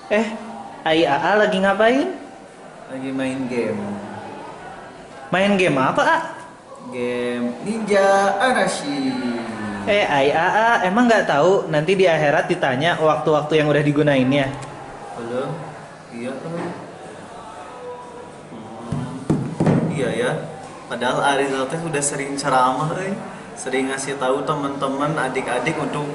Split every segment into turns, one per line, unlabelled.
Eh, AA lagi ngapain?
Lagi main game.
Main game apa, A?
Game Ninja Arashi.
AA emang nggak tahu nanti di akhirat ditanya waktu-waktu yang udah digunainnya.
Halo? Iya kan? Iya ya. Padahal Arizal teh udah sering ceramah, sering ngasih tahu teman-teman, adik-adik untuk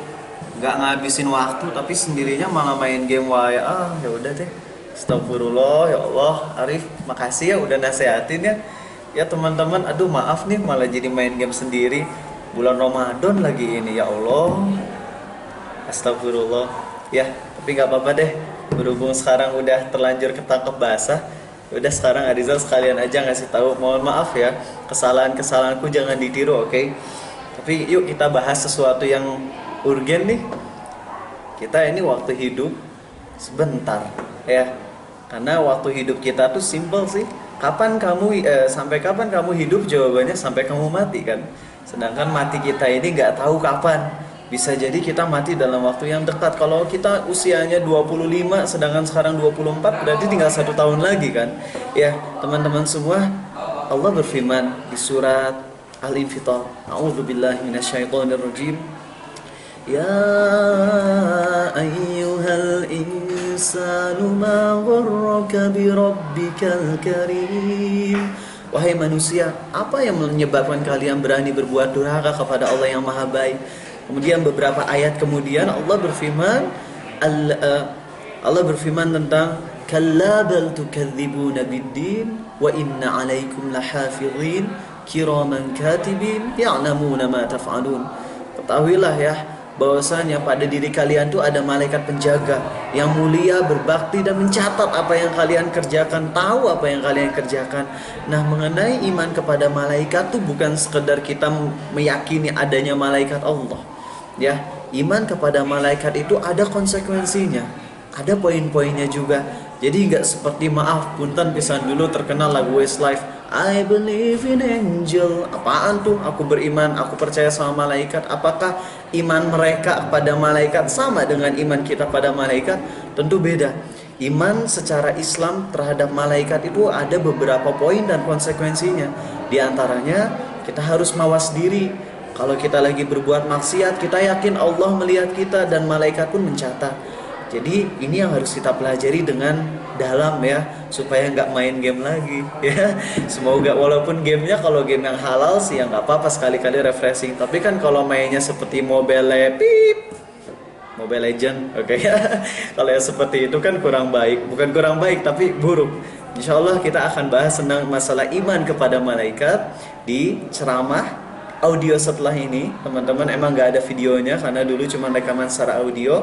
nggak ngabisin waktu, tapi sendirinya malah main game wae. Ya udah deh. Astagfirullah, ya Allah, Arif, makasih ya udah nasehatin ya. Ya teman-teman, aduh maaf nih malah jadi main game sendiri. Bulan Ramadan lagi ini, ya Allah. Astagfirullah. Ya, tapi nggak apa-apa deh. Berhubung sekarang udah terlanjur ketangkep basah, udah sekarang Arizal sekalian aja ngasih tahu. Mohon maaf ya, kesalahan-kesalahanku jangan ditiru, oke? Tapi yuk kita bahas sesuatu yang urgen nih. Kita ini waktu hidup sebentar, ya. Karena waktu hidup kita tuh simple sih. Sampai kapan kamu hidup? Jawabannya sampai kamu mati kan. Sedangkan mati kita ini nggak tahu kapan. Bisa jadi kita mati dalam waktu yang dekat. Kalau kita usianya 25, sedangkan sekarang 24, berarti tinggal 1 tahun lagi kan. Ya, teman-teman semua, Allah berfirman di surat Al-Infitar. A'udzubillahi minasyaitonirrajim. Ya ayyuhal insanu ma gharraka bi rabbikal karim. Wahai manusia, apa yang menyebabkan kalian berani berbuat durhaka kepada Allah yang Maha Baik? Kemudian beberapa ayat kemudian Allah berfirman tentang kalla bal tukadzibuna biddin wa inna 'alaikum lahafizin kiraman katibin ya'lamuna ma taf'alun. Ketahuilah ya bahwasanya pada diri kalian tuh ada malaikat penjaga yang mulia, berbakti dan mencatat apa yang kalian kerjakan, tahu apa yang kalian kerjakan. Nah, mengenai iman kepada malaikat tuh bukan sekedar kita meyakini adanya malaikat Allah. Ya, iman kepada malaikat itu ada konsekuensinya, ada poin-poinnya juga. Jadi nggak seperti maaf punten pisan dulu terkenal lagu Westlife, I believe in angel. Apaan tuh? Aku beriman, aku percaya sama malaikat. Apakah iman mereka pada malaikat sama dengan iman kita pada malaikat? Tentu beda. Iman secara Islam terhadap malaikat itu ada beberapa poin dan konsekuensinya. Di antaranya kita harus mawas diri. Kalau kita lagi berbuat maksiat, kita yakin Allah melihat kita dan malaikat pun mencatat. Jadi ini yang harus kita pelajari dengan dalam ya, supaya nggak main game lagi ya. Semoga walaupun gamenya kalau game yang halal sih ya nggak apa-apa, sekali-kali refreshing. Tapi kan kalau mainnya seperti Mobile Legend, oke ya. Kalau yang seperti itu kan kurang baik, bukan kurang baik tapi buruk. Insya Allah kita akan bahas tentang masalah iman kepada malaikat di ceramah audio setelah ini. Teman-teman, emang nggak ada videonya karena dulu cuma rekaman secara audio.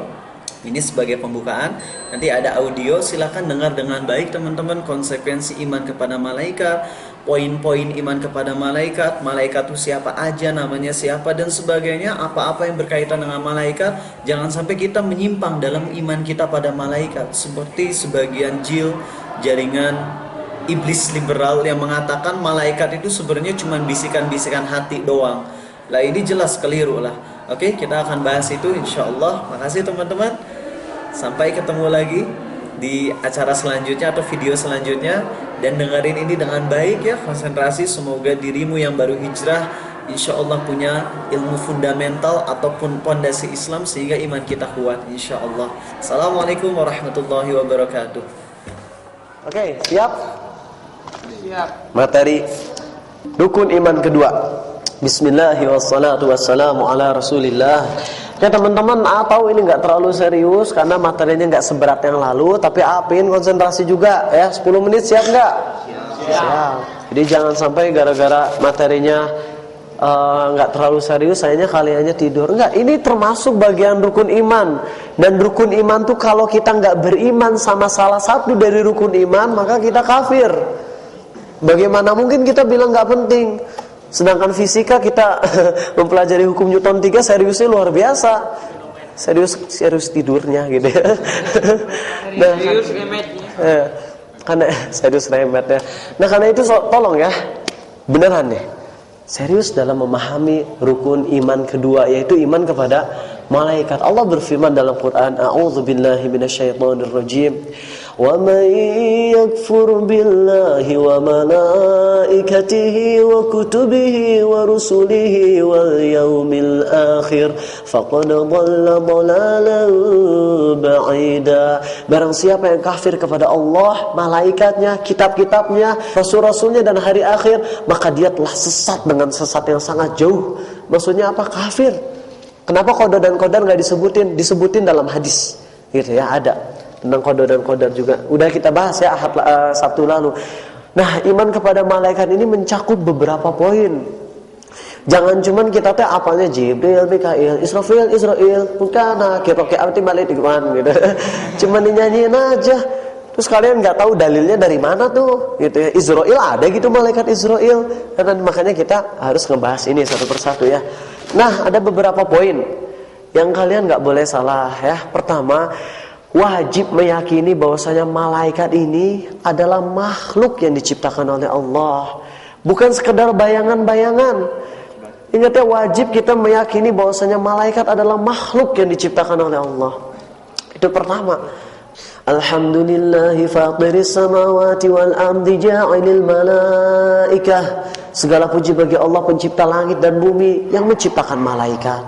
Ini sebagai pembukaan. Nanti ada audio, silakan dengar dengan baik teman-teman. Konsekuensi iman kepada malaikat, poin-poin iman kepada malaikat, malaikat itu siapa aja, namanya siapa dan sebagainya, apa-apa yang berkaitan dengan malaikat. Jangan sampai kita menyimpang dalam iman kita pada malaikat, seperti sebagian jaringan iblis liberal yang mengatakan malaikat itu sebenarnya cuma bisikan-bisikan hati doang. Lah ini jelas keliru lah. Oke, kita akan bahas itu insya Allah. Makasih teman-teman. Sampai ketemu lagi di acara selanjutnya atau video selanjutnya. Dan dengerin ini dengan baik ya, konsentrasi. Semoga dirimu yang baru hijrah insya Allah punya ilmu fundamental ataupun pondasi Islam sehingga iman kita kuat insya Allah. Assalamualaikum warahmatullahi wabarakatuh.
Oke, siap?
Siap.
Materi rukun iman kedua. Bismillahirrahmanirrahim. Ala Rasulillah. Ya teman-teman, tahu ini nggak terlalu serius karena materinya nggak seberat yang lalu, tapi apin konsentrasi juga ya. 10 menit siap nggak? Siap. Jadi jangan sampai gara-gara materinya nggak terlalu serius, sayangnya kaliannya tidur. Enggak, ini termasuk bagian rukun iman. Dan rukun iman tuh kalau kita nggak beriman sama salah satu dari rukun iman, maka kita kafir. Bagaimana mungkin kita bilang nggak penting? Sedangkan fisika kita mempelajari hukum Newton 3 seriusnya luar biasa. Serius tidurnya gitu ya. Nah,
Serius remetnya.
karena serius remetnya. Nah, karena itu tolong ya. Beneran nih. serius dalam memahami rukun iman kedua, yaitu iman kepada malaikat. Allah berfirman dalam Quran, a'udzubillahi minasyaitonirrajim, wa may yakfur billahi wa malaikatihi wa kutubihi wa rusulihi wal yawmil akhir faqad dhalla dhalalan ba'ida. Barang siapa yang kafir kepada Allah, malaikatnya, kitab-kitabnya, rasul-rasulnya dan hari akhir, maka dia telah sesat dengan sesat yang sangat jauh. Maksudnya apa? Kafir. Kenapa qada dan qadar nggak disebutin? Disebutin dalam hadis, gitu ya, ada tentang qada dan qadar juga. Udah kita bahas ya Sabtu lalu. Nah, iman kepada malaikat ini mencakup beberapa poin. Jangan cuman kita teh apalnya Jibril, Mikail, Israfil, bukan kita pakai arti balik gitu. Cuman dinyanyiin aja. Terus kalian nggak tahu dalilnya dari mana tuh, gitu ya. Israel ada gitu, malaikat Israel. Dan makanya kita harus ngebahas ini satu persatu ya. Nah, ada beberapa poin yang kalian nggak boleh salah ya. Pertama, wajib meyakini bahwasanya malaikat ini adalah makhluk yang diciptakan oleh Allah, bukan sekedar bayangan-bayangan. Ingat ya, wajib kita meyakini bahwasanya malaikat adalah makhluk yang diciptakan oleh Allah. Itu pertama. Alhamdulillahi fatiris samawati wal ardi ja'ilil malaikah. Segala puji bagi Allah pencipta langit dan bumi yang menciptakan malaikat.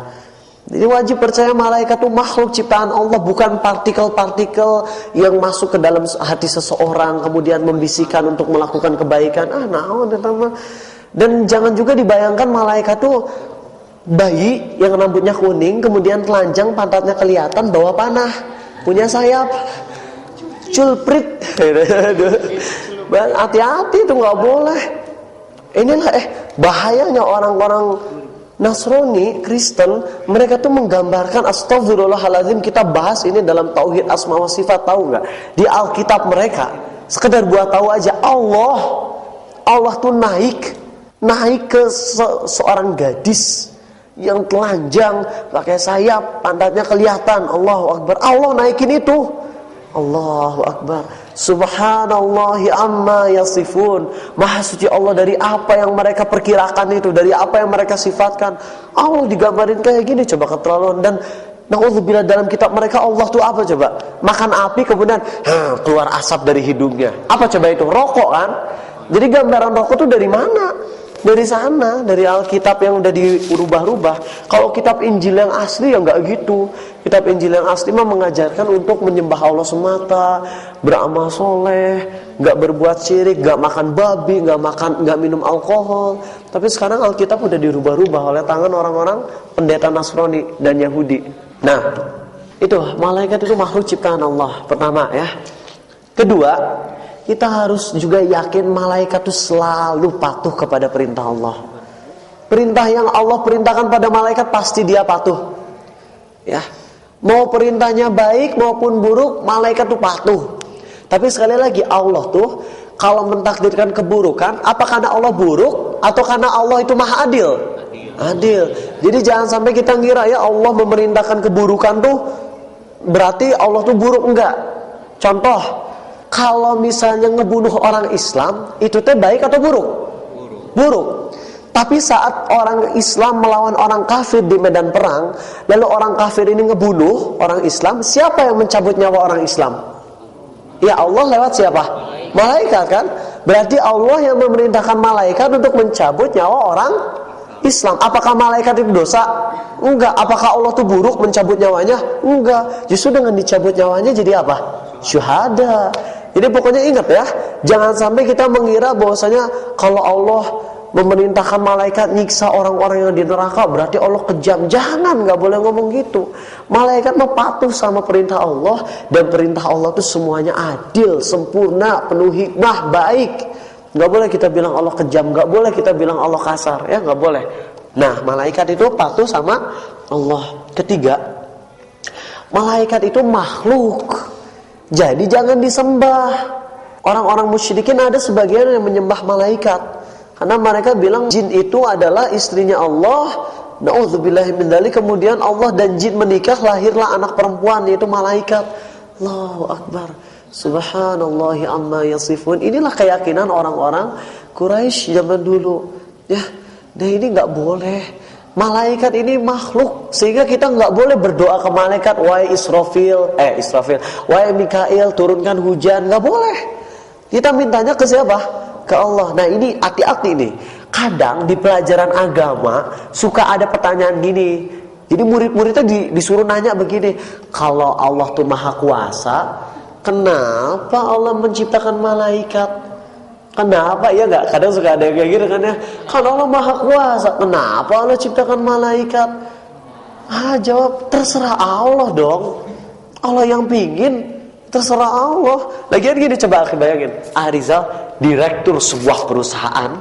Jadi wajib percaya malaikat itu makhluk ciptaan Allah, bukan partikel-partikel yang masuk ke dalam hati seseorang kemudian membisikkan untuk melakukan kebaikan. Dan jangan juga dibayangkan malaikat itu bayi yang rambutnya kuning kemudian telanjang, pantatnya kelihatan, bawa panah, punya sayap, culprit. Hati-hati, itu nggak boleh. Inilah bahayanya orang-orang Nasrani, Kristen, mereka tuh menggambarkan, astagfirullahaladzim, kita bahas ini dalam tauhid asma wa sifat, tahu nggak? Di Alkitab mereka, sekedar buat tahu aja, Allah tuh naik ke seorang gadis yang telanjang, pakai sayap, pantatnya kelihatan. Allahu Akbar. Allah naikin itu. Allahu Akbar. Subhanallahi amma yasifun. Maha suci Allah dari apa yang mereka perkirakan itu, dari apa yang mereka sifatkan. Allah digambarin kayak gini, coba keterlaluan. Dan naudzubillah, dalam kitab mereka Allah tuh apa coba? Makan api kemudian keluar asap dari hidungnya. Apa coba itu? Rokok kan? Jadi gambaran rokok tuh dari mana? Dari sana, dari Alkitab yang udah dirubah-rubah. Kalau kitab Injil yang asli ya nggak gitu. Kitab Injil yang asli mah mengajarkan untuk menyembah Allah semata, beramal soleh, nggak berbuat syirik, nggak makan babi, nggak minum alkohol. Tapi sekarang Alkitab udah dirubah-rubah oleh tangan orang-orang pendeta Nasrani dan Yahudi. Nah, itu malaikat itu makhluk ciptaan Allah. Pertama ya. Kedua, kita harus juga yakin malaikat itu selalu patuh kepada perintah Allah. Perintah yang Allah perintahkan pada malaikat pasti dia patuh. Ya. Mau perintahnya baik maupun buruk, malaikat itu patuh. Tapi sekali lagi, Allah tuh kalau mentakdirkan keburukan, apa karena Allah buruk atau karena Allah itu maha adil? Adil. Jadi jangan sampai kita ngira ya Allah memerintahkan keburukan tuh berarti Allah tuh buruk, enggak. Contoh, kalau misalnya ngebunuh orang Islam, itu teh baik atau buruk? Buruk. Tapi saat orang Islam melawan orang kafir di medan perang, lalu orang kafir ini ngebunuh orang Islam, siapa yang mencabut nyawa orang Islam? Ya Allah lewat siapa? Malaikat kan? Berarti Allah yang memerintahkan malaikat untuk mencabut nyawa orang Islam. Apakah malaikat itu dosa? Enggak. Apakah Allah itu buruk mencabut nyawanya? Enggak. Justru dengan dicabut nyawanya jadi apa? Syuhada. Jadi pokoknya ingat ya, jangan sampai kita mengira bahwasanya kalau Allah memerintahkan malaikat nyiksa orang-orang yang di neraka berarti Allah kejam. Jangan, nggak boleh ngomong gitu. Malaikat mau patuh sama perintah Allah, dan perintah Allah itu semuanya adil, sempurna, penuh hikmah, baik. Nggak boleh kita bilang Allah kejam, nggak boleh kita bilang Allah kasar, ya nggak boleh. Nah, malaikat itu patuh sama Allah. Ketiga, malaikat itu makhluk. Jadi jangan disembah. Orang-orang musyrikin ada sebagian yang menyembah malaikat karena mereka bilang jin itu adalah istrinya Allah. Na'udzubillahi min dzalik. Kemudian Allah dan jin menikah, lahirlah anak perempuan yaitu malaikat. Allahu Akbar. Subhanallahi amma yasifun. Inilah keyakinan orang-orang Quraisy zaman dulu. Ya. Nah ini nggak boleh. Malaikat ini makhluk, sehingga kita nggak boleh berdoa ke malaikat, wahai Israfil, wahai Mikail, turunkan hujan, nggak boleh. Kita mintanya ke siapa? Ke Allah. Nah ini hati-hati nih. Kadang di pelajaran agama suka ada pertanyaan gini. Jadi murid-muridnya disuruh nanya begini, kalau Allah tuh maha kuasa, kenapa Allah menciptakan malaikat? Kenapa ya nggak? Kadang suka ada yang kayak gitu kan ya. Kalau Allah maha kuasa, kenapa Allah ciptakan malaikat? Jawab, terserah Allah dong. Allah yang pingin, terserah Allah. Lagian gini, coba aku bayangin, Rizal, direktur sebuah perusahaan,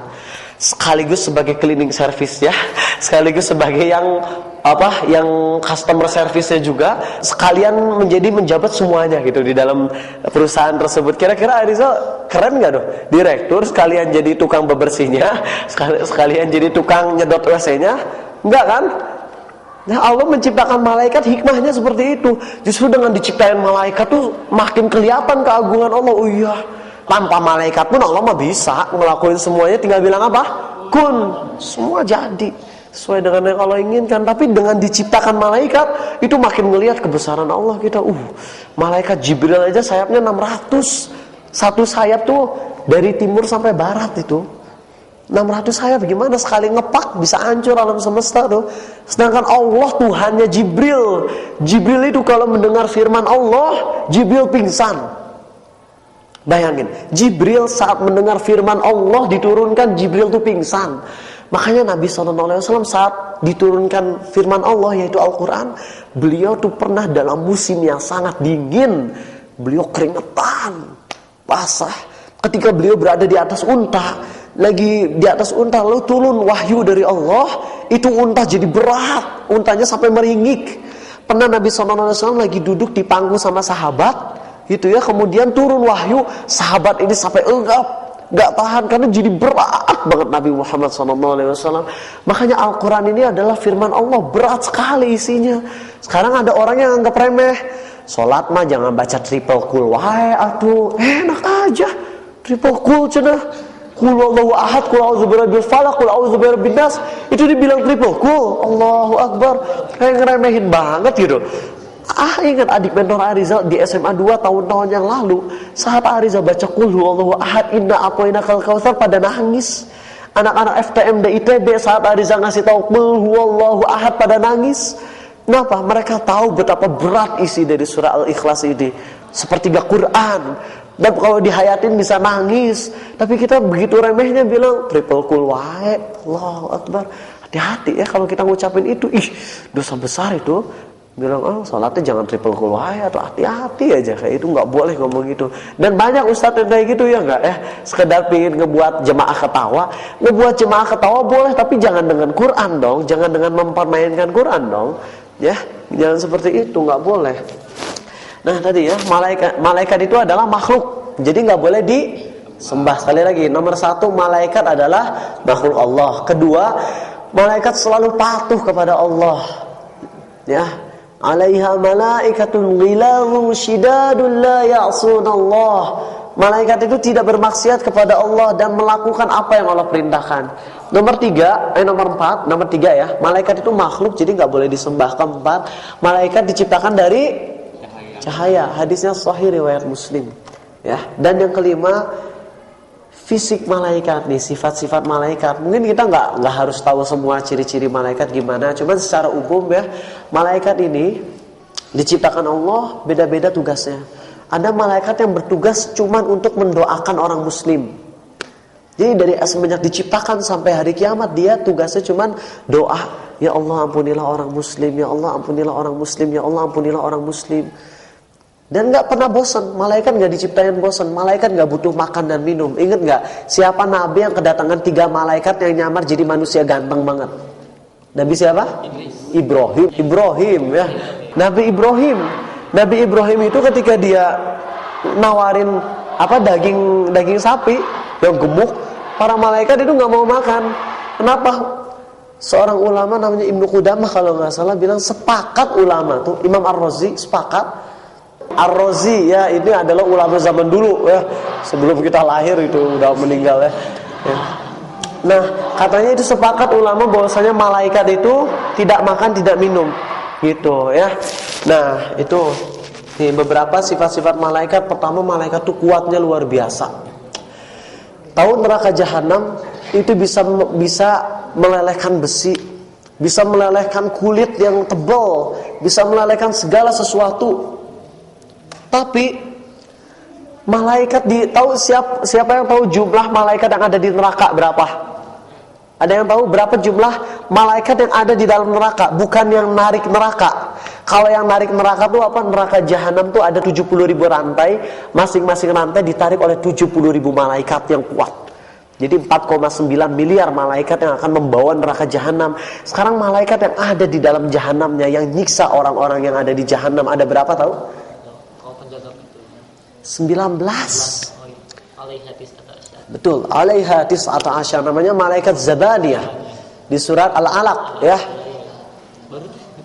sekaligus sebagai cleaning service ya, sekaligus sebagai yang customer service-nya juga, sekalian menjabat semuanya gitu di dalam perusahaan tersebut. Kira-kira Rizal keren nggak dong? Direktur sekalian jadi tukang bebersihnya, sekalian jadi tukang nyedot WC-nya, enggak kan? Nah, Allah menciptakan malaikat, hikmahnya seperti itu. Justru dengan diciptain malaikat tuh makin kelihatan keagungan Allah. Oh iya, tanpa malaikat pun Allah mah bisa ngelakuin semuanya, tinggal bilang apa? Kun, semua jadi sesuai dengan yang Allah inginkan. Tapi dengan diciptakan malaikat, itu makin melihat kebesaran Allah kita. Malaikat Jibril aja sayapnya 600. Satu sayap tuh dari timur sampai barat itu 600 sayap. Gimana sekali ngepak bisa hancur alam semesta tuh. Sedangkan Allah Tuhannya Jibril itu kalau mendengar firman Allah, Jibril pingsan. Bayangin, Jibril saat mendengar firman Allah diturunkan, Jibril tuh pingsan. Makanya Nabi SAW saat diturunkan firman Allah, yaitu Al-Quran, beliau tuh pernah dalam musim yang sangat dingin, beliau keringetan, basah. Ketika beliau berada di atas unta, lagi di atas unta, lalu turun wahyu dari Allah, itu unta jadi berat, untanya sampai meringik. Pernah Nabi SAW lagi duduk di panggung sama sahabat, gitu ya, kemudian turun wahyu, sahabat ini sampai gak tahan karena jadi berat banget Nabi Muhammad SAW. Makanya Al-Quran ini adalah firman Allah, berat sekali isinya. Sekarang ada orang yang anggap remeh, sholat mah jangan baca triple kul, wahai atuh enak aja triple kul cenah, kul Allahu ahad, kul a'udzu birabbil falaq, kul a'udzu birabbin nas, itu dibilang triple kul. Allahu akbar, kayak ngeremehin banget gitu. Ingat adik mentor Arizal di SMA 2 tahun-tahun yang lalu, saat Arizal baca qul huwallahu ahad, inna a'tainakal kautsar, pada nangis. Anak-anak FTM ITB saat Arizal ngasih tahu qul huwallahu ahad pada nangis. Kenapa? Mereka tahu betapa berat isi dari surah Al-Ikhlas ini, sepertiga Quran. Dan kalau dihayatin bisa nangis. Tapi kita begitu remehnya bilang triple kul wae, Allahu akbar. Hati-hati ya kalau kita ngucapin itu, dosa besar itu. Bilang, salatnya jangan triple kul wae, atau hati-hati aja kayak itu, nggak boleh ngomong gitu. Dan banyak ustadz yang kayak gitu ya nggak ya, sekedar pingin ngebuat jemaah ketawa boleh, tapi jangan dengan Quran dong, jangan dengan mempermainkan Quran dong, ya, jangan seperti itu, nggak boleh. Nah tadi ya, malaikat itu adalah makhluk, jadi nggak boleh disembah. Sekali lagi, nomor 1, malaikat adalah makhluk Allah. Kedua, malaikat selalu patuh kepada Allah, ya. Alaiha malaikatun ghilazun syidadun la ya'sunallah. Malaikat itu tidak bermaksiat kepada Allah dan melakukan apa yang Allah perintahkan. Nomor 4 ya, malaikat itu makhluk, jadi nggak boleh disembah. Keempat, malaikat diciptakan dari cahaya. Hadisnya sahih riwayat Muslim, ya. Dan yang kelima, fisik malaikat nih, sifat-sifat malaikat. Mungkin kita nggak harus tahu semua ciri-ciri malaikat gimana, cuman secara umum ya, malaikat ini diciptakan Allah, beda-beda tugasnya. Ada malaikat yang bertugas cuman untuk mendoakan orang muslim. Jadi dari semenjak diciptakan sampai hari kiamat, dia tugasnya cuman doa, ya Allah ampunilah orang muslim, ya Allah ampunilah orang muslim, ya Allah ampunilah orang muslim. Dan gak pernah bosan. Malaikat gak diciptain bosan. Malaikat gak butuh makan dan minum. Ingat gak, siapa nabi yang kedatangan 3 malaikat yang nyamar jadi manusia ganteng banget? Nabi siapa? Ibrahim ya. Nabi Ibrahim itu ketika dia nawarin daging sapi yang gemuk, para malaikat itu gak mau makan. Kenapa? Seorang ulama namanya Ibnu Qudamah kalau gak salah bilang, sepakat ulama tuh, Imam Ar-Razi sepakat. Ar-Razi ya, ini adalah ulama zaman dulu ya, sebelum kita lahir itu udah meninggal ya. Nah, katanya itu sepakat ulama bahwasanya malaikat itu tidak makan, tidak minum, gitu ya. Nah, itu nih beberapa sifat-sifat malaikat. Pertama, malaikat itu kuatnya luar biasa. Tahu neraka jahanam itu bisa melelehkan besi, bisa melelehkan kulit yang tebal, bisa melelehkan segala sesuatu. Tapi malaikat tahu siapa yang tahu jumlah malaikat yang ada di neraka berapa? Ada yang tahu berapa jumlah malaikat yang ada di dalam neraka? Bukan yang narik neraka. Kalau yang narik neraka itu apa? Neraka jahanam itu ada 70.000 rantai. Masing-masing rantai ditarik oleh 70.000 malaikat yang kuat. Jadi 4,9 miliar malaikat yang akan membawa neraka jahanam. Sekarang malaikat yang ada di dalam jahanamnya, yang nyiksa orang-orang yang ada di jahanam, ada berapa tahu? 19. Betul, alaiha tis'ata asyar, namanya malaikat Zabaniyah di surat Al-Alaq ya.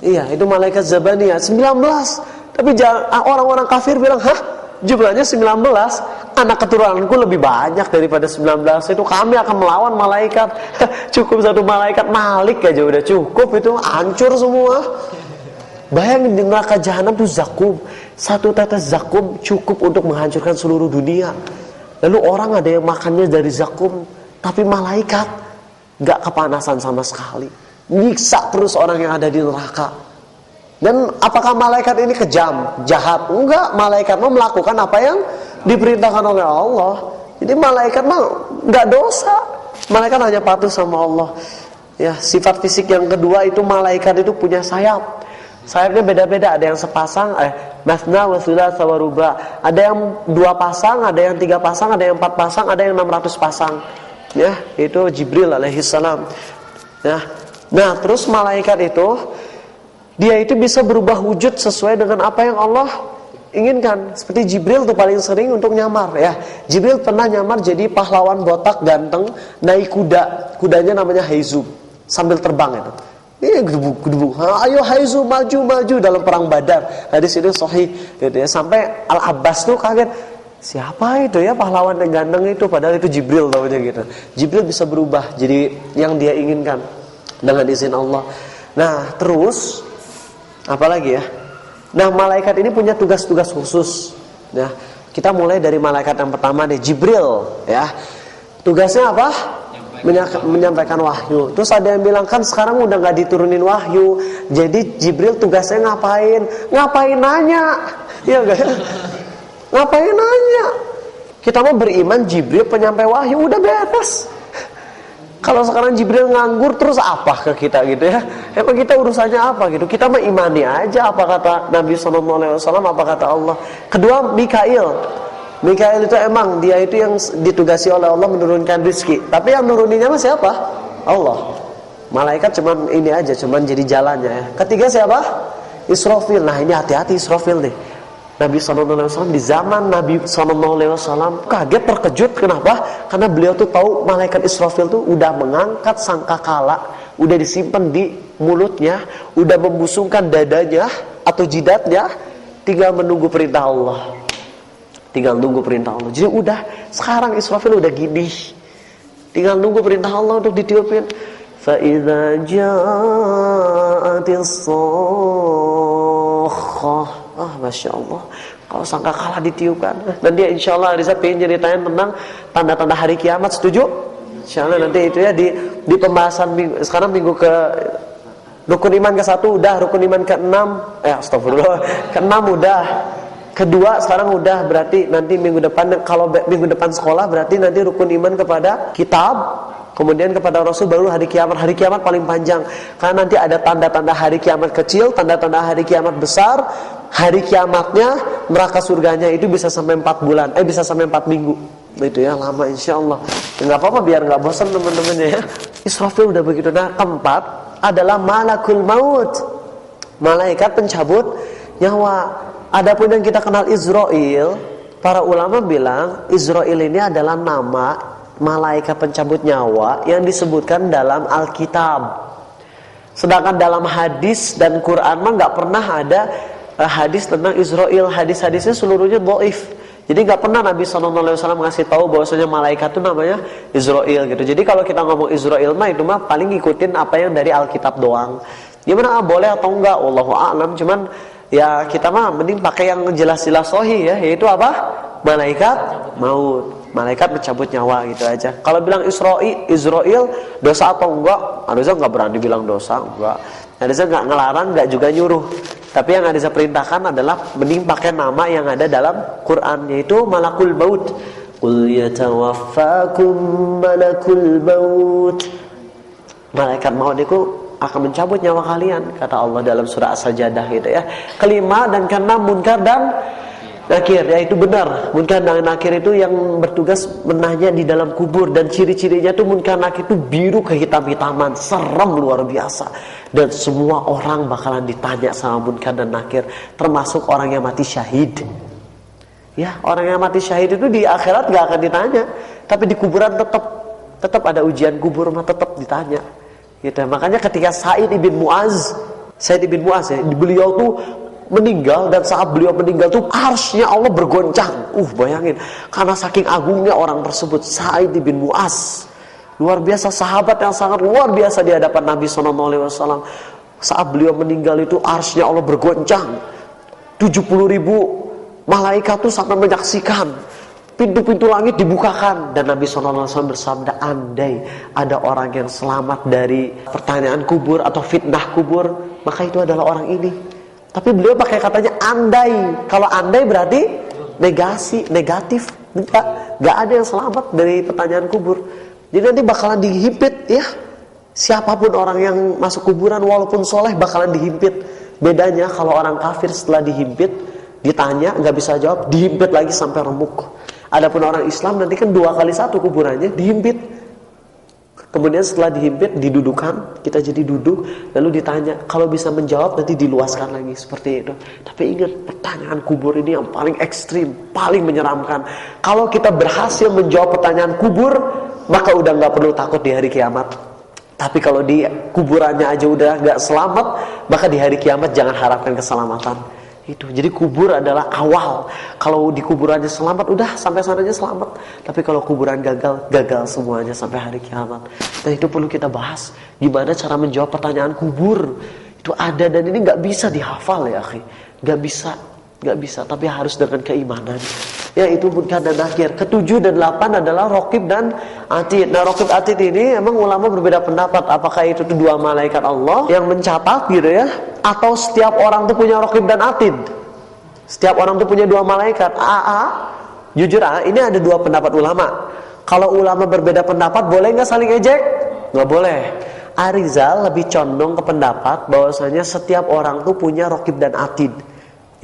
Iya, itu malaikat Zabaniyah 19. Tapi orang-orang kafir bilang, "Hah? Jumlahnya 19? Anak keturunanku lebih banyak daripada 19. Itu kami akan melawan malaikat." Cukup satu malaikat Malik aja udah cukup, itu hancur semua. Bayangin di neraka jahanam itu zakum. Satu tetes zakum cukup untuk menghancurkan seluruh dunia. Lalu orang ada yang makannya dari zakum, tapi malaikat gak kepanasan sama sekali, nyiksa terus orang yang ada di neraka. Dan apakah malaikat ini kejam, jahat? Enggak, malaikat mau melakukan apa yang diperintahkan oleh Allah. Jadi malaikat mah gak dosa, malaikat hanya patuh sama Allah. Ya, sifat fisik yang kedua itu malaikat itu punya sayap. Sayapnya beda-beda, ada yang sepasang, masna wa thulatsa wa ruba. Ada yang 2 pasang, ada yang 3 pasang, ada yang 4 pasang, ada yang 600 pasang. Ya, itu Jibril alaihissalam. Ya. Nah, terus malaikat itu dia itu bisa berubah wujud sesuai dengan apa yang Allah inginkan. Seperti Jibril tuh paling sering untuk nyamar ya. Jibril pernah nyamar jadi pahlawan botak ganteng naik kuda. Kudanya namanya Haizum, sambil terbang itu. Ini gedebuk, ayo Haizum maju dalam perang Badar. Hadis itu sahih gitu ya. Sampai Al-Abbas tuh kaget, siapa itu ya pahlawan yang ganteng itu, padahal itu Jibril namanya gitu. Jibril bisa berubah jadi yang dia inginkan dengan izin Allah. Nah, terus apalagi ya? Nah, malaikat ini punya tugas-tugas khusus. Nah, kita mulai dari malaikat yang pertama nih, Jibril ya. Tugasnya apa? Menyampaikan wahyu. Terus ada yang bilang, kan sekarang udah gak diturunin wahyu, jadi Jibril tugasnya ngapain? Ngapain nanya? Iya gak? Ngapain nanya? Kita mau beriman Jibril penyampai wahyu, udah beres. Kalau sekarang Jibril nganggur, terus apa ke kita gitu ya? Emang kita urusannya apa gitu? Kita mah imani aja apa kata Nabi SAW, apa kata Allah. Kedua, Mikail itu emang dia itu yang ditugasi oleh Allah menurunkan rezeki. Tapi yang nuruninnya mah siapa? Allah. Malaikat cuman ini aja, cuman jadi jalannya ya. Ketiga siapa? Israfil. Nah, ini hati-hati Israfil nih. Nabi SAW di zaman Nabi SAW kaget, terkejut. Kenapa? Karena beliau tuh tahu malaikat Israfil tuh udah mengangkat sangkakala, udah disimpan di mulutnya, udah membusungkan dadanya atau jidatnya, tinggal menunggu perintah Allah. Tinggal nunggu perintah Allah. Jadi udah, sekarang Israfil udah gini, tinggal nunggu perintah Allah untuk ditiupin. Fa idza ja'atis sakhah. Masya Allah. Kalau sangkakala ditiupkan, dan dia insya Allah Riza pengen ceritain tentang tanda-tanda hari kiamat. Setuju? Insya Allah nanti itu ya di pembahasan minggu, sekarang minggu ke rukun iman ke-1 udah, rukun iman ke-6 astagfirullah, ke-6 udah, kedua sekarang udah, berarti nanti minggu depan, kalau minggu depan sekolah berarti nanti rukun iman kepada kitab, kemudian kepada Rasul, baru hari kiamat. Hari kiamat paling panjang karena nanti ada tanda-tanda hari kiamat kecil, tanda-tanda hari kiamat besar. Hari kiamatnya, neraka surganya itu bisa sampai 4 bulan, bisa sampai 4 minggu. Itu ya, lama insya Allah. Nggak apa-apa biar nggak bosan teman-temannya ya. Israfil udah begitu. Nah, keempat adalah malakul maut, malaikat pencabut nyawa. Adapun yang kita kenal Israel, para ulama bilang Israel ini adalah nama malaikat pencabut nyawa yang disebutkan dalam Alkitab. Sedangkan dalam hadis dan Quran mah nggak pernah ada hadis tentang Israel. Hadis-hadisnya seluruhnya dhaif. Jadi nggak pernah Nabi SAW ngasih tahu bahwasanya malaikat itu namanya Israel gitu. Jadi kalau kita ngomong Israel mah itu mah paling ngikutin apa yang dari Alkitab doang. Gimana boleh atau enggak? Wallahu a'lam. Cuman ya kita mah mending pakai yang jelas-jelas sahih ya, yaitu apa? Malaikat maut, malaikat mencabut nyawa gitu aja. Kalau bilang Israel dosa atau enggak? Harusnya nggak berani bilang dosa, enggak. Harusnya nggak ngelarang, nggak juga nyuruh. Tapi yang ada saya perintahkan adalah mending pakai nama yang ada dalam Quran, yaitu Malakul Maut. Qul yatawaffakum Malakul Maut. Malaikat maut itu akan mencabut nyawa kalian, kata Allah dalam surah As-Sajdah gitu ya. Kelima, dan karena munkar dan nakir, ya itu benar. Munkar dan nakir itu yang bertugas menanya di dalam kubur, dan ciri-cirinya tuh munkar nakir itu biru kehitam-hitaman, serem luar biasa. Dan semua orang bakalan ditanya sama munkar dan nakir, termasuk orang yang mati syahid. Ya, orang yang mati syahid itu di akhirat gak akan ditanya, tapi di kuburan tetap ada ujian kubur, mah tetap ditanya. Gitu. Makanya ketika Sa'id ibn Mu'az ya, beliau tuh meninggal, dan saat beliau meninggal tuh arsy-nya Allah bergoncang. Bayangin, karena saking agungnya orang tersebut, Sa'id ibn Mu'az, luar biasa, sahabat yang sangat luar biasa di hadapan Nabi SAW. Saat beliau meninggal itu arsy-nya Allah bergoncang. 70.000 malaikat tuh sampai menyaksikan. Pintu-pintu langit dibukakan, dan Nabi SAW bersabda, andai ada orang yang selamat dari pertanyaan kubur atau fitnah kubur, maka itu adalah orang ini. Tapi beliau pakai katanya andai. Kalau andai berarti negatif. Gak ada yang selamat dari pertanyaan kubur. Jadi nanti bakalan dihimpit ya. Siapapun orang yang masuk kuburan walaupun soleh bakalan dihimpit. Bedanya kalau orang kafir setelah dihimpit, ditanya nggak bisa jawab, dihimpit lagi sampai remuk. Adapun orang Islam nanti kan 2 kali 1 kuburannya dihimpit. Kemudian setelah dihimpit, didudukan, kita jadi duduk, lalu ditanya. Kalau bisa menjawab nanti diluaskan lagi seperti itu. Tapi ingat, pertanyaan kubur ini yang paling ekstrim, paling menyeramkan. Kalau kita berhasil menjawab pertanyaan kubur, maka udah nggak perlu takut di hari kiamat. Tapi kalau di kuburannya aja udah nggak selamat, maka di hari kiamat jangan harapkan keselamatan. Itu. Jadi kubur adalah awal. Kalau di kuburannya selamat, udah sampai sananya selamat. Tapi kalau kuburan gagal semuanya sampai hari kiamat. Dan itu perlu kita bahas. Gimana cara menjawab pertanyaan kubur? Itu ada, dan ini nggak bisa dihafal ya, akhi. Nggak bisa. Tapi harus dengan keimanan. Ya, itu munkar dan nakir. Ke-7 dan 8 adalah raqib dan atid. Nah, raqib atid ini emang ulama berbeda pendapat. Apakah itu tuh 2 malaikat Allah yang mencatat gitu ya, atau setiap orang tuh punya raqib dan atid? Setiap orang tuh punya 2 malaikat. Jujur ini ada 2 pendapat ulama. Kalau ulama berbeda pendapat, boleh nggak saling ejek? Nggak boleh. Arizal lebih condong ke pendapat bahwasanya setiap orang tuh punya raqib dan atid.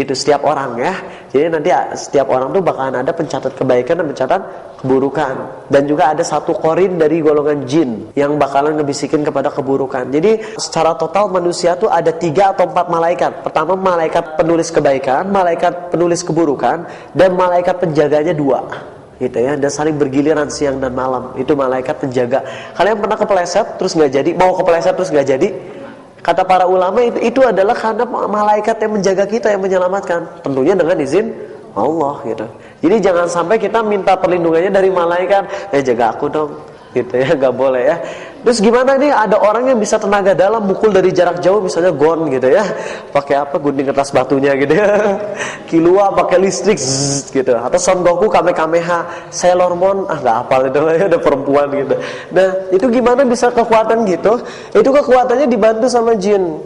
Itu setiap orang ya. Jadi nanti setiap orang tuh bakalan ada pencatat kebaikan dan pencatat keburukan. Dan juga ada 1 korin dari golongan jin yang bakalan ngebisikin kepada keburukan. Jadi secara total manusia tuh ada 3 atau 4 malaikat. Pertama malaikat penulis kebaikan, malaikat penulis keburukan, dan malaikat penjaganya 2. Gitu ya. Dan saling bergiliran siang dan malam. Itu malaikat penjaga. Kalian pernah kepleset terus nggak jadi? Mau kepleset terus nggak jadi? Kata para ulama itu adalah karena malaikat yang menjaga kita, yang menyelamatkan, tentunya dengan izin Allah gitu. Jadi jangan sampai kita minta perlindungannya dari malaikat, jaga aku dong, gitu ya, nggak boleh ya. Terus gimana nih, ada orang yang bisa tenaga dalam mukul dari jarak jauh, misalnya gon gitu ya, pakai apa, gunting kertas batunya gitu ya, Killua pakai listrik zzz, gitu, atau Son Goku Kamehameha, Sailor Moon nggak hafal itu ya, ada perempuan gitu. Nah itu gimana bisa kekuatan gitu? Itu kekuatannya dibantu sama jin,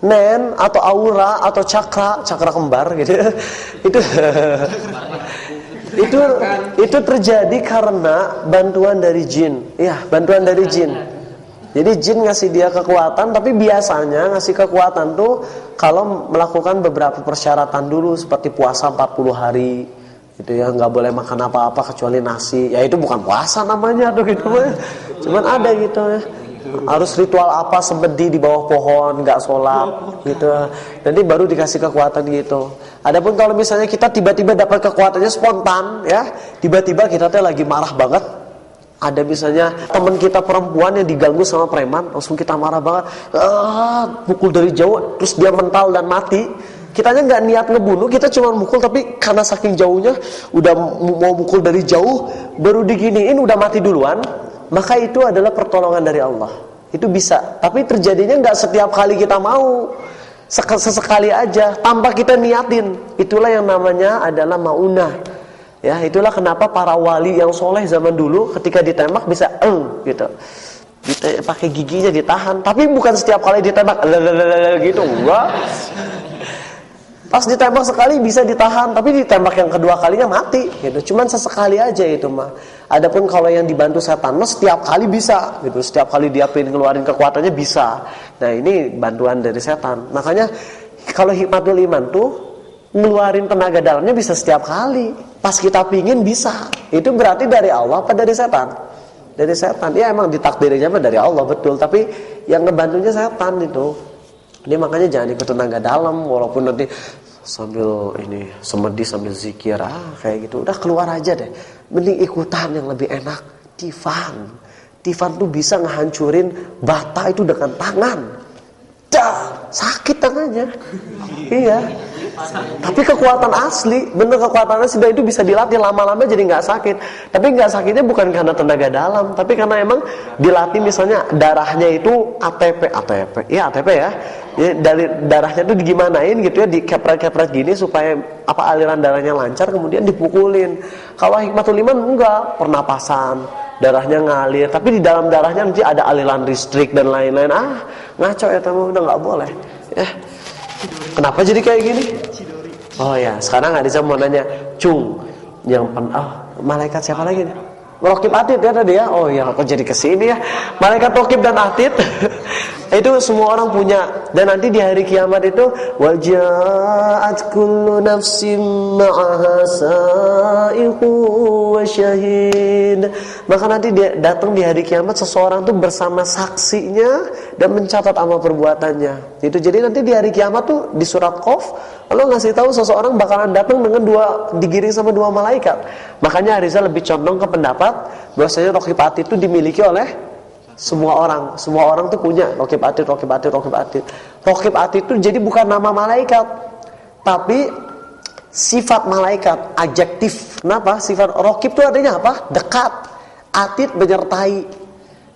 nen atau aura atau cakra kembar gitu ya. Itu terjadi karena bantuan dari jin. Ya, bantuan dari jin. Jadi jin ngasih dia kekuatan, tapi biasanya ngasih kekuatan tuh kalau melakukan beberapa persyaratan dulu, seperti puasa 40 hari. Gitu ya, nggak boleh makan apa-apa kecuali nasi. Ya itu bukan puasa namanya tuh gitu. Cuman ada gitu ya. Harus ritual apa, semedi di bawah pohon, nggak sholat gitu. Nanti baru dikasih kekuatan gitu. Adapun kalau misalnya kita tiba-tiba dapat kekuatannya spontan ya, tiba-tiba kita tuh lagi marah banget. Ada misalnya teman kita perempuan yang diganggu sama preman, langsung kita marah banget, pukul dari jauh, terus dia mental dan mati. Kitanya nggak niat ngebunuh, kita cuma mukul, tapi karena saking jauhnya udah mau mukul dari jauh, baru diginiin udah mati duluan, maka itu adalah pertolongan dari Allah. Itu bisa, tapi terjadinya nggak setiap kali kita mau, sesekali aja tanpa kita niatin. Itulah yang namanya adalah maunah. Ya, itulah kenapa para wali yang soleh zaman dulu ketika ditembak bisa gitu. Pakai giginya ditahan, tapi bukan setiap kali ditembak gitu, enggak. Pas ditembak sekali bisa ditahan, tapi ditembak yang kedua kalinya mati gitu. Cuman sesekali aja itu mah. Adapun kalau yang dibantu setan mah setiap kali bisa gitu. Setiap kali dia pengen ngeluarin kekuatannya bisa. Nah, ini bantuan dari setan. Makanya kalau hikmatul iman tuh ngeluarin tenaga dalamnya bisa setiap kali. Pas kita pingin bisa. Itu berarti dari Allah apa dari setan? Dari setan. Ya emang ditakdirinya mah dari Allah betul, tapi yang ngebantunya setan itu. Dia makanya jangan ikut tenaga dalam, walaupun nanti sambil ini semedi sambil zikir kayak gitu. Udah keluar aja deh. Mending ikutan yang lebih enak. Tifan tuh bisa ngehancurin bata itu dengan tangan. Sakit tangannya. Iya. Tapi kekuatan asli, bener kekuatan asli, dan itu bisa dilatih lama-lama jadi nggak sakit. Tapi nggak sakitnya bukan karena tenaga dalam, tapi karena emang dilatih misalnya darahnya itu ATP ya. Dari darahnya itu digimanain gitu ya, dikepret-kepret gini supaya aliran darahnya lancar, kemudian dipukulin. Kalau hikmatul iman enggak, pernapasan, darahnya ngalir, tapi di dalam darahnya nanti ada aliran listrik dan lain-lain. Ngaco ya tamu, udah nggak boleh. Ya. Kenapa jadi kayak gini? Oh ya, sekarang Adisa mau nanya, malaikat siapa lagi nih? Raqib Atid ya tadi ya. Oh ya, kok jadi kesini ya? Malaikat Raqib dan Atid itu semua orang punya. Dan nanti di hari kiamat itu waja'at kullu nafsin ma'aha sa'iqu wa syahid. Maka nanti dia datang di hari kiamat seseorang tuh bersama saksinya dan mencatat amal perbuatannya. Itu jadi nanti di hari kiamat tuh di surat Qaf Allah ngasih tahu seseorang bakalan datang dengan digiring sama dua malaikat. Makanya Ariza lebih condong ke pendapat bahwasanya Raqib Atid itu dimiliki oleh semua orang. Semua orang tuh punya Raqib Atid. Raqib Atid itu jadi bukan nama malaikat, tapi sifat malaikat, adjektif. Kenapa? Sifat Raqib itu artinya apa? Dekat. Atid menyertai.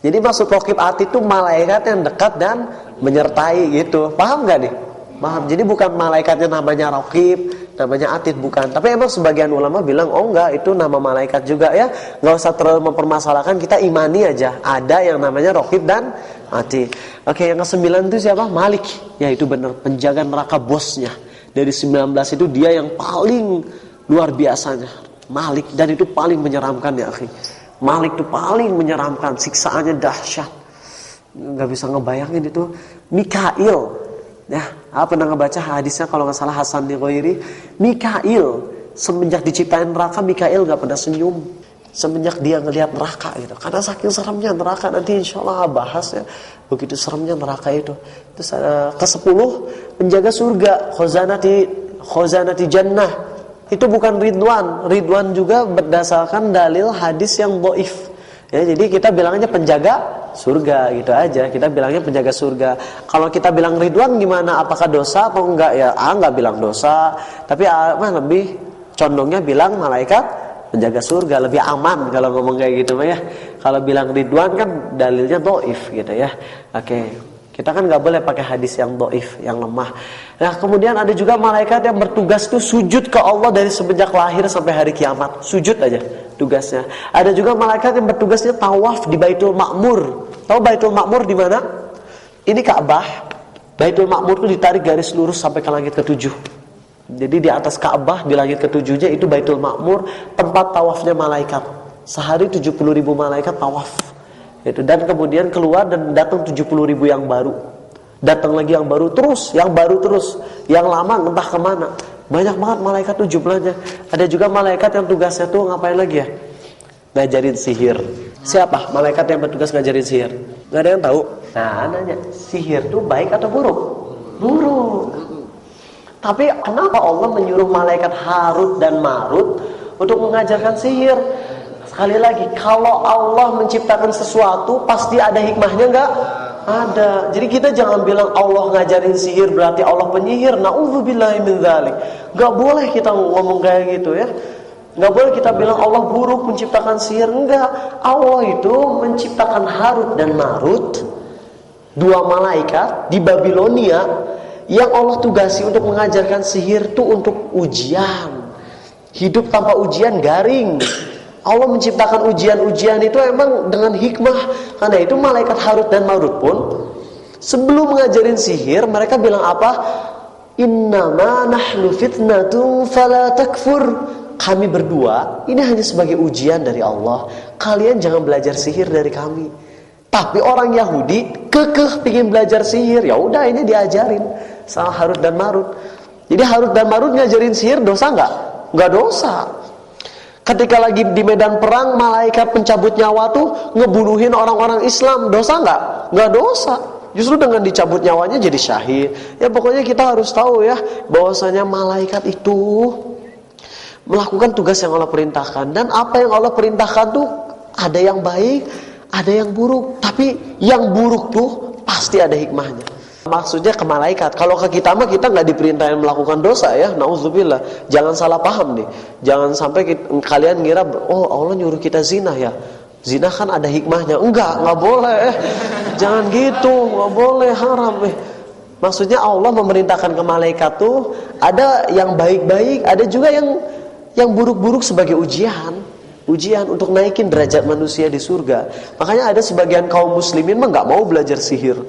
Jadi maksud Raqib Atid itu malaikat yang dekat dan menyertai gitu. Paham gak nih? Paham. Jadi bukan malaikatnya namanya Raqib, namanya Atid, bukan. Tapi emang sebagian ulama bilang, oh enggak, itu nama malaikat juga ya. Nggak usah terlalu mempermasalahkan, kita imani aja. Ada yang namanya Raqib dan Atid. Oke, yang ke-9 itu siapa? Malik. Ya itu benar, penjaga neraka bosnya. Dari 19 itu dia yang paling luar biasanya. Malik, dan itu paling menyeramkan ya akhi. Malik itu paling menyeramkan, siksaannya dahsyat. Nggak bisa ngebayangin itu. Mikail. Ya, pernah ngebaca hadisnya kalau nggak salah Hasan di Ghairi. Mikail semenjak diciptain neraka, Mikail nggak pernah senyum semenjak dia ngelihat neraka gitu. Karena saking seremnya neraka, nanti insya Allah bahas ya. Begitu seremnya neraka itu. Terus ke-10 penjaga surga, khazanati jannah. Itu bukan Ridwan. Ridwan juga berdasarkan dalil hadis yang dhaif. Ya, jadi kita bilangnya penjaga surga gitu aja. Kita bilangnya penjaga surga. Kalau kita bilang Ridwan gimana? Apakah dosa atau enggak ya? Enggak bilang dosa, tapi lebih condongnya bilang malaikat penjaga surga, lebih aman kalau ngomong kayak gitu ya. Kalau bilang Ridwan kan dalilnya dhaif gitu ya. Oke. Kita kan nggak boleh pakai hadis yang dhaif, yang lemah. Nah, kemudian ada juga malaikat yang bertugas tuh sujud ke Allah dari semenjak lahir sampai hari kiamat. Sujud aja tugasnya. Ada juga malaikat yang bertugasnya tawaf di Baitul Ma'mur. Tahu Baitul Ma'mur di mana? Ini Ka'bah. Baitul Ma'mur itu ditarik garis lurus sampai ke langit ke-7. Jadi di atas Ka'bah di langit ke-7-nya itu Baitul Ma'mur, tempat tawafnya malaikat. Sehari 70.000 malaikat tawaf. Itu, dan kemudian keluar dan datang 70.000 yang baru. Datang lagi yang baru terus, yang baru terus, yang lama entah kemana. Banyak banget malaikat tuh jumlahnya. Ada juga malaikat yang tugasnya tuh ngapain lagi ya? Ngajarin sihir. Siapa malaikat yang bertugas ngajarin sihir? Gak ada yang tahu. Nah, nanya, sihir tuh baik atau buruk? Buruk. Tapi kenapa Allah menyuruh malaikat Harut dan Marut untuk mengajarkan sihir? Sekali lagi, kalau Allah menciptakan sesuatu pasti ada hikmahnya enggak? Ada. Jadi kita jangan bilang Allah ngajarin sihir berarti Allah penyihir. Na'udzubillahi min dzalik. Enggak boleh kita ngomong kayak gitu ya. Enggak boleh kita bilang Allah buruk menciptakan sihir. Enggak. Allah itu menciptakan Harut dan Marut, dua malaikat di Babilonia yang Allah tugasi untuk mengajarkan sihir itu untuk ujian. Hidup tanpa ujian garing. Allah menciptakan ujian-ujian itu emang dengan hikmah. Karena itu malaikat Harut dan Marut pun sebelum mengajarin sihir mereka bilang apa? Innama nahnu fitnatun fala takfur. Kami berdua ini hanya sebagai ujian dari Allah. Kalian jangan belajar sihir dari kami. Tapi orang Yahudi kekeh pengen belajar sihir. Ya udah ini diajarin sama Harut dan Marut. Jadi Harut dan Marut ngajarin sihir dosa enggak? Enggak dosa. Ketika lagi di medan perang, malaikat pencabut nyawa tuh ngebunuhin orang-orang Islam, dosa nggak? Nggak dosa. Justru dengan dicabut nyawanya jadi syahid. Ya pokoknya kita harus tahu ya, bahwasanya malaikat itu melakukan tugas yang Allah perintahkan. Dan apa yang Allah perintahkan tuh ada yang baik, ada yang buruk. Tapi yang buruk tuh pasti ada hikmahnya. Maksudnya ke malaikat. Kalau ke kita mah kita nggak diperintahin melakukan dosa ya. Nauzubillah. Jangan salah paham nih. Jangan sampai kalian ngira oh Allah nyuruh kita zina ya. Zina kan ada hikmahnya. Nggak boleh. Jangan gitu, nggak boleh, haram. Maksudnya Allah memerintahkan ke malaikat tuh ada yang baik-baik, ada juga yang buruk-buruk sebagai ujian. Ujian untuk naikin derajat manusia di surga. Makanya ada sebagian kaum muslimin mah nggak mau belajar sihir.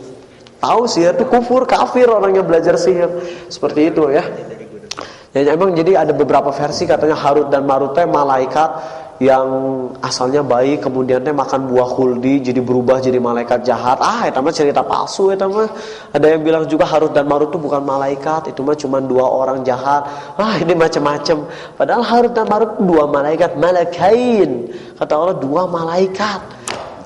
Tahu sihir itu kufur, kafir orang yang belajar sihir. Seperti itu ya. Ya emang jadi ada beberapa versi katanya Harut dan Marut teh malaikat yang asalnya baik kemudian teh makan buah khuldi jadi berubah jadi malaikat jahat. Itu mah cerita palsu itu mah. Ada yang bilang juga Harut dan Marut itu bukan malaikat, itu mah cuma dua orang jahat. Ini macam-macam. Padahal Harut dan Marut dua malaikat, malakain. Kata Allah dua malaikat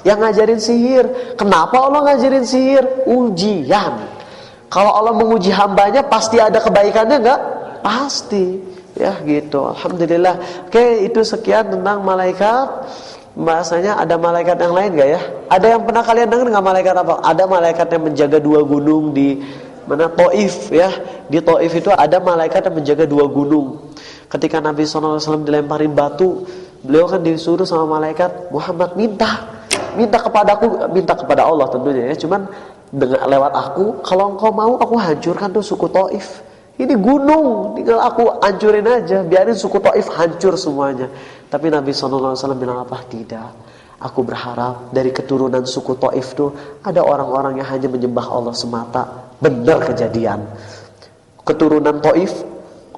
yang ngajarin sihir. Kenapa Allah ngajarin sihir? Ujian. Kalau Allah menguji hambanya pasti ada kebaikannya enggak? Pasti. Ya gitu. Alhamdulillah. Oke, itu sekian tentang malaikat. Bahasanya ada malaikat yang lain enggak ya? Ada yang pernah kalian dengar enggak malaikat apa? Ada malaikat yang menjaga dua gunung di mana? Taif ya. Di Taif itu ada malaikat yang menjaga dua gunung. Ketika Nabi SAW dilemparin batu, beliau kan disuruh sama malaikat, Muhammad minta kepada Allah tentunya ya. Cuman dengan lewat aku, kalau engkau mau aku hancurkan tuh suku Taif. Ini gunung, tinggal aku hancurin aja, biarin suku Taif hancur semuanya. Tapi Nabi SAW bilang apa? Tidak. Aku berharap dari keturunan suku Taif tuh ada orang-orang yang hanya menyembah Allah semata. Benar kejadian. Keturunan Taif,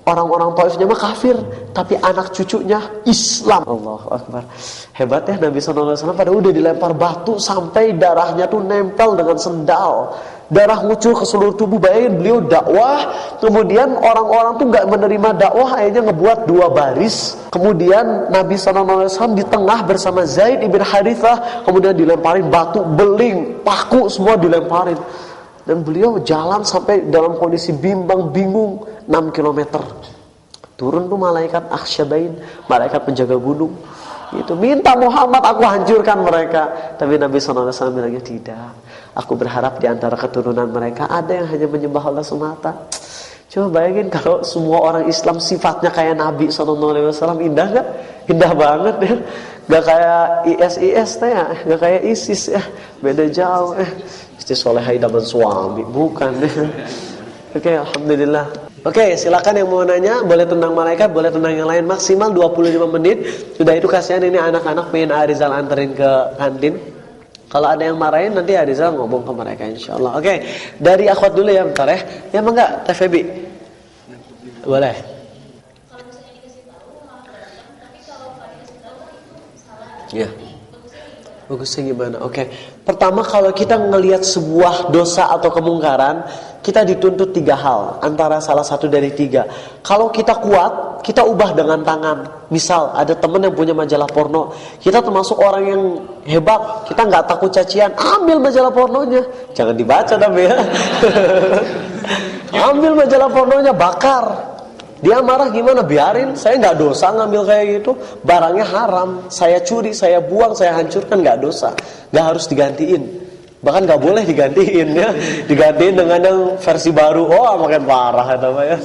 orang-orang Taifnya mah kafir, tapi anak cucunya Islam. Allahu Akbar. Hebat ya Nabi SAW. Pada udah dilempar batu sampai darahnya tuh nempel dengan sendal. Darah ngucur ke seluruh tubuh. Bayangin beliau dakwah, kemudian orang-orang tuh nggak menerima dakwah, akhirnya ngebuat dua baris. Kemudian Nabi SAW di tengah bersama Zaid ibn Harithah, kemudian dilemparin batu, beling, paku semua dilemparin. Dan beliau jalan sampai dalam kondisi bimbang, bingung 6 km. Turun tuh malaikat Akhsyabain, malaikat penjaga gunung. Itu minta Muhammad aku hancurkan mereka. Tapi Nabi SAW bilangnya tidak. Aku berharap di antara keturunan mereka ada yang hanya menyembah Allah semata. Coba bayangin kalau semua orang Islam sifatnya kayak Nabi SAW, indah gak? Indah banget ya. Gak kayak IS ya, gak kayak ISIS ya. Beda jauh Istri solehah idaman suami, bukan ya. Oke, alhamdulillah. Oke, silakan yang mau nanya, boleh tentang malaikat, boleh tentang yang lain, maksimal 25 menit. Sudah itu kasihan ini anak-anak pengen Arizal anterin ke kantin. Kalau ada yang marahin nanti Arizal ngomong ke mereka insyaallah. Oke, dari akhwat dulu ya bentar ya. Ya enggak, Teh Febi. Boleh.
Kalau misalnya dikasih tahu malah datang, tapi kalau nggak dikasih tahu salah.
Ya. Bagusnya gimana? Oke. Pertama, kalau kita ngelihat sebuah dosa atau kemungkaran, kita dituntut 3 hal, antara salah satu dari 3. Kalau kita kuat, kita ubah dengan tangan. Misal ada teman yang punya majalah porno, kita termasuk orang yang hebat, kita nggak takut cacian, ambil majalah pornonya, jangan dibaca tapi ya. Ambil majalah pornonya, bakar. Dia marah gimana? Biarin, saya nggak dosa ngambil kayak gitu. Barangnya haram, saya curi, saya buang, saya hancurkan, nggak dosa, nggak harus digantiin. Bahkan nggak boleh digantiin ya, digantiin dengan yang versi baru. Oh, makin parah ya teman ya.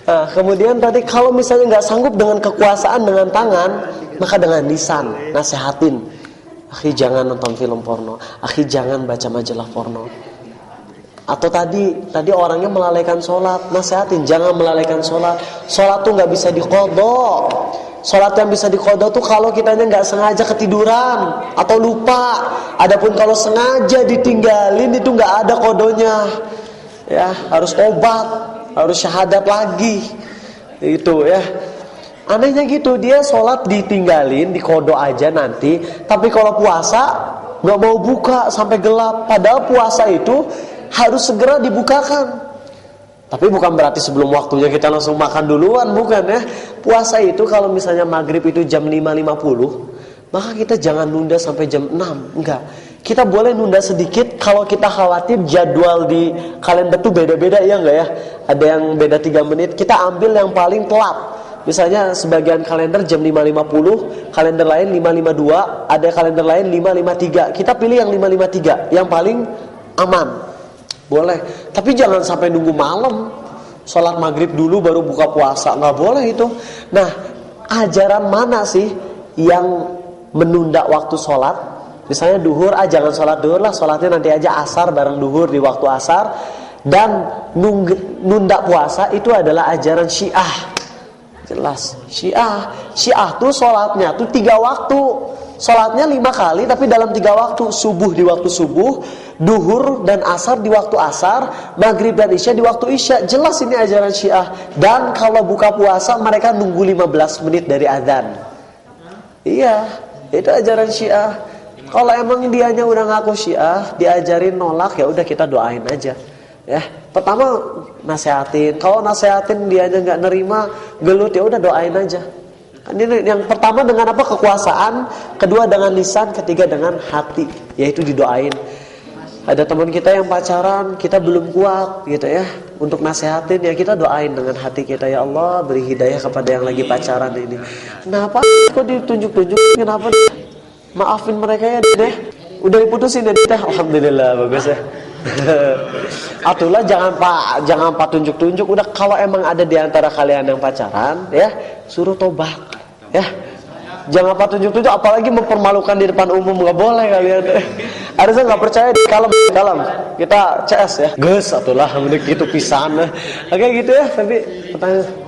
Nah, kemudian tadi kalau misalnya nggak sanggup dengan kekuasaan dengan tangan, maka dengan lisan, nasehatin. Akhi jangan nonton film porno, akhi jangan baca majalah porno. Atau tadi orangnya melalaikan sholat, nasehatin jangan melalaikan sholat. Sholat tuh nggak bisa diqodho. Sholat yang bisa diqodho tuh kalau kitanya nggak sengaja ketiduran atau lupa. Adapun kalau sengaja ditinggalin itu nggak ada kodonya. Ya harus obat, harus syahadat lagi. Itu ya. Anehnya gitu, dia sholat ditinggalin, dikodo aja nanti. Tapi kalau puasa nggak mau buka sampai gelap. Padahal puasa itu harus segera dibukakan. Tapi bukan berarti sebelum waktunya kita langsung makan duluan, bukan ya. Puasa itu kalau misalnya maghrib itu jam 5.50, maka kita jangan nunda sampai jam 6. Enggak. Kita boleh nunda sedikit kalau kita khawatir jadwal di kalender tuh beda-beda, ya enggak ya. Ada yang beda 3 menit, kita ambil yang paling telat. Misalnya sebagian kalender jam 5.50, kalender lain 5.52, ada kalender lain 5.53. Kita pilih yang 5.53, yang paling aman. Boleh, tapi jangan sampai nunggu malam. Sholat maghrib dulu baru buka puasa, nggak boleh itu. Nah, ajaran mana sih yang menunda waktu sholat? Misalnya duhur, jangan sholat duhur lah, sholatnya nanti aja asar bareng duhur di waktu asar. Dan nunda puasa itu adalah ajaran Syiah. Jelas, Syiah tuh sholatnya tuh 3 waktu. Sholatnya 5 kali tapi dalam 3 waktu. Subuh di waktu subuh, duhur dan asar di waktu asar, maghrib dan isya di waktu isya. Jelas ini ajaran Syiah. Dan kalau buka puasa mereka nunggu 15 menit dari azan. Iya, itu ajaran Syiah. Kalau emang dianya udah ngaku Syiah, diajarin nolak, ya udah kita doain aja. Ya, pertama nasehatin. Kalau nasehatin dianya nggak nerima, gelut, ya udah doain aja. Ini yang pertama dengan apa? Kekuasaan, kedua dengan lisan, ketiga dengan hati, yaitu didoain. Ada teman kita yang pacaran, kita belum kuat gitu ya, untuk nasehatin, ya kita doain dengan hati kita, ya Allah beri hidayah kepada yang lagi pacaran ini. Kenapa kok ditunjuk-tunjuk? Kenapa? Maafin mereka ya deh. Udah diputusin ya deh. Alhamdulillah, bagus ya. Atulah jangan pak tunjuk-tunjuk. Udah, kalau emang ada di antara kalian yang pacaran, ya suruh tobat. Ya, jangan pak tunjuk-tunjuk, apalagi mempermalukan di depan umum, nggak boleh kalian. Harusnya nggak percaya, kalem. Kita CS ya. Gus, atulah, gitu pisan. Oke gitu ya. Tapi pertanyaan.